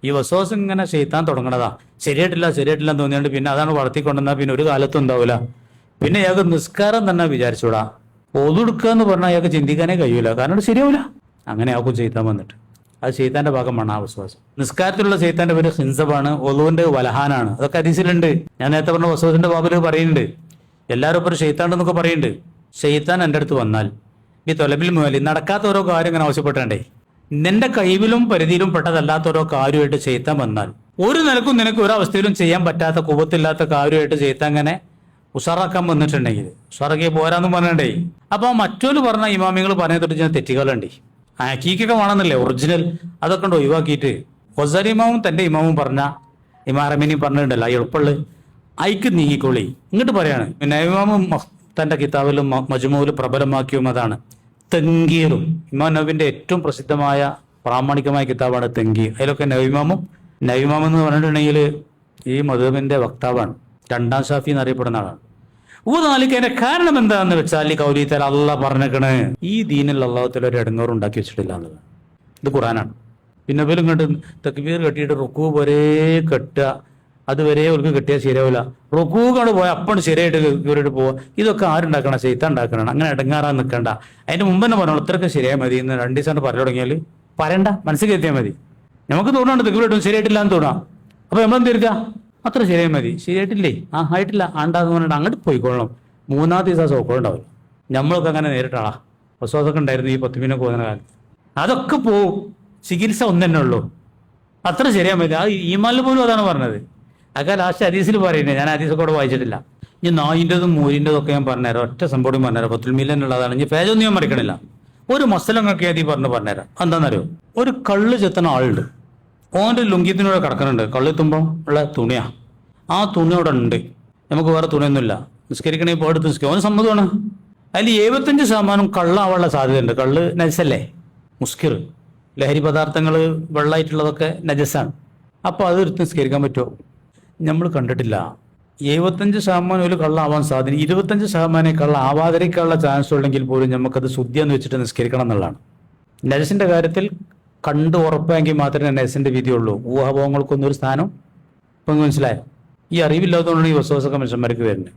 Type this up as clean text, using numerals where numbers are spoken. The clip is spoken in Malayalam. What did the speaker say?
ഈ വസ്വാസം ഇങ്ങനെ ചെയ്ത്താൻ തുടങ്ങണതാ. ശരിയായിട്ടില്ല എന്ന് തോന്നിയാണ്ട് പിന്നെ അതാണ് വളർത്തിക്കൊണ്ടെന്നാൽ പിന്നെ ഒരു കാലത്തും ഉണ്ടാവില്ല. പിന്നെ അയാൾക്ക് നിസ്കാരം തന്നെ വിചാരിച്ചൂടാ. ഒതുടുക്കുക എന്ന് പറഞ്ഞാൽ അയാൾക്ക് ചിന്തിക്കാനേ കഴിയൂല, കാരണം ശരിയാവില്ല. അങ്ങനെ ആക്കും ചെയ്ത്താൻ വന്നിട്ട് അത് ചെയ്ത്താന്റെ ഭാഗമാണ് ആ വസ്വാസം. നിസ്കാരത്തിലുള്ള ചെയ്ത്താന്റെ പേര് ഹിൻസബാണ്, ഒലുവിന്റെ വലഹാനാണ്. അതൊക്കെ ഹദീസിലുണ്ട്. ഞാൻ നേരത്തെ പറഞ്ഞ വസ്വാസിന്റെ ബാബിൽ പറയുന്നുണ്ട്. എല്ലാവരും ഇപ്പോൾ ചെയ്ത്താണ്ടെന്നൊക്കെ പറയുന്നുണ്ട്. ചെയ്ത്താൻ എൻ്റെ അടുത്ത് വന്നാൽ ഈ തൊലബിൽ മുതൽ നടക്കാത്ത ഓരോ കാര്യം ഇങ്ങനെ ആവശ്യപ്പെട്ടണ്ടേ, നിന്റെ കഴിവിലും പരിധിയിലും പെട്ടതല്ലാത്ത ഓരോ കാര്യമായിട്ട് ചെയ്ത്താൻ വന്നാൽ ഒരു നിലക്കും നിനക്ക് ഒരവസ്ഥയിലും ചെയ്യാൻ പറ്റാത്ത കുവത്തില്ലാത്ത കാര്യമായിട്ട് ചെയ്ത്താൻ അങ്ങനെ ഉഷാറാക്കാൻ വന്നിട്ടുണ്ടെങ്കിൽ ഉഷാറാക്കി പോരാന്നും പറഞ്ഞിട്ടേ. അപ്പൊ മറ്റൊരു പറഞ്ഞ ഇമാമികൾ പറഞ്ഞ തൊട്ട് ഞാൻ തെറ്റുകളുണ്ട്. ഹക്കീക്കൊക്കെ വേണമെന്നില്ലേ ഒറിജിനൽ, അതൊക്കെ ഉണ്ട് ഒഴിവാക്കിയിട്ട് ഹൊസരി ഇമാമും തന്റെ ഇമാമും പറഞ്ഞ ഇമാറമീനി പറഞ്ഞിട്ടുണ്ടല്ലോ എളുപ്പമുള്ള ഐക്ക് നീങ്ങിക്കൊള്ളി ഇങ്ങോട്ട് പറയാണ്. പിന്നെ ഇമാമും തന്റെ കിതാബിലും മജ്മൂലും പ്രബലമാക്കിയും അതാണ് തെങ്കീറും. ഇമാം നബിന്റെ ഏറ്റവും പ്രസിദ്ധമായ പ്രാമാണികമായ കിതാബാണ് തെങ്കീർ. അതിലൊക്കെ നബിമാം എന്ന് പറഞ്ഞിട്ടുണ്ടെങ്കിൽ ഈ മദ്ഹബിന്റെ വക്താവാണ്, രണ്ടാം ഷാഫി എന്നറിയപ്പെടുന്ന ആളാണ്. ഊതാലിക്കതിന്റെ കാരണം എന്താണെന്ന് വെച്ചാൽ ഈ കൗലിത്താൽ അള്ളാഹ് പറഞ്ഞേക്കണ് ഈ ദീനിൽ അള്ളാഹുത്തിൽ ഒരു ഇടങ്ങേറും ഉണ്ടാക്കി വെച്ചിട്ടില്ല എന്നുള്ളത്. ഇത് ഖുറാനാണ്. പിന്നെ ഇവരും ഇങ്ങോട്ട് തക്ബീർ കെട്ടിയിട്ട് റുക്കൂ വരെ കെട്ടുക, അതുവരെ അവർക്ക് കെട്ടിയാൽ ശരിയാവില്ല. റുക്കൂ കൊണ്ട് പോയാൽ അപ്പം ശരിയായിട്ട് കയറിയിട്ട് പോവുക. ഇതൊക്കെ ആരുണ്ടാക്കണം? ചെയ്ത്താൻ ഉണ്ടാക്കണം. അങ്ങനെ ഇടങ്ങാറാൻ നിൽക്കണ്ട. അതിന്റെ മുമ്പ് തന്നെ പറഞ്ഞു ഇത്രയൊക്കെ ശരിയായി മതി എന്ന് 2 ദിവസം പറഞ്ഞു തുടങ്ങിയാൽ പറയണ്ട, മനസ്സിൽ കയറ്റിയാൽ മതി. നമുക്ക് തോന്നാണ്ട് തക്ബീർ ശരിയായിട്ടില്ല എന്ന് തോന്നാം. അപ്പൊ നമ്മളെന്ത് തീർക്കുക? അത്ര ശരിയായി മതി. ശരിയായിട്ടില്ലേ? ആയിട്ടില്ല, ആണ്ടാന്ന് പറഞ്ഞിട്ട് അങ്ങോട്ട് പോയിക്കൊള്ളണം. 3-ാമത്തെ ദിവസം സോക്കോളം ഉണ്ടാവില്ല. നമ്മളൊക്കെ അങ്ങനെ നേരിട്ടാളാ വസ്വാസമൊക്കെ ഉണ്ടായിരുന്നു ഈ 10 മിനിറ്റ് പോകുന്ന കാലത്ത്. അതൊക്കെ പോവും. ചികിത്സ ഒന്ന് തന്നെ ഉള്ളൂ. അത്ര ശരിയാൻ മതി. ആ ഈമാനിൽ പോലും അതാണ് പറഞ്ഞത്. അതൊക്കെ ലാസ്റ്റ് ഹദീസിൽ പറയുന്നത്. ഞാൻ ഹദീസൊക്കെ കൂടെ വായിച്ചിട്ടില്ല. ഇനി നായിൻ്റെതും മൂരിൻ്റെതും ഒക്കെ ഞാൻ പറഞ്ഞുതരാം. ഒറ്റ സംഭവം പറഞ്ഞുതരാം. 10 മില്യൻ ഉള്ളതാണ്. ഇനി പേജൊന്നും ഞാൻ മറിക്കണില്ല. ഒരു മസലങ്ങൊക്കെ ആദ്യം പറഞ്ഞുതരാം. എന്താണെന്നറിയോ? ഒരു കള്ള് ചെത്തുന്ന ആളുണ്ട്. ഓൻ്റെ ലുങ്കിത്തിനൂടെ കിടക്കുന്നുണ്ട്. കള്ളെത്തുമ്പോൾ ഉള്ള തുണിയാ. ആ തുണി അവിടെ ഉണ്ട്. നമുക്ക് വേറെ തുണിയൊന്നുമില്ല. നിസ്കരിക്കണമെങ്കിൽ ഇപ്പോൾ എടുത്ത് നിസ്കരിക്കും. അവന് സമ്മതമാണ്. അതിൽ 75% കള്ളാവാനുള്ള സാധ്യതയുണ്ട്. കള്ള് നജസല്ലേ? മുസ്കിർ, ലഹരി പദാർത്ഥങ്ങൾ വെള്ളമായിട്ടുള്ളതൊക്കെ നജസാണ്. അപ്പോൾ അത് എടുത്ത് നിസ്കരിക്കാൻ പറ്റുമോ? നമ്മൾ കണ്ടിട്ടില്ല. 75% ഒരു കള്ളാവാൻ സാധ്യത, 25% കള്ളാവാതിരിക്കാനുള്ള ചാൻസ് ഉണ്ടെങ്കിൽ പോലും നമുക്കത് ശുദ്ധിയെന്ന് വെച്ചിട്ട് നിസ്കരിക്കണം എന്നുള്ളതാണ്. നജസിന്റെ കാര്യത്തിൽ കണ്ട് ഉറപ്പായെങ്കിൽ മാത്രമേ നജസിന്റെ വിധിയുള്ളൂ. ഊഹാഭോഹങ്ങൾക്കൊന്നും ഒരു സ്ഥാനം. ഇപ്പം മനസ്സിലായോ? ഈ അറിവില്ലാത്തതുകൊണ്ടാണ് ഈ വസ്വാസൊക്കെ മനുഷ്യന്മാർക്ക് വരുന്നത്.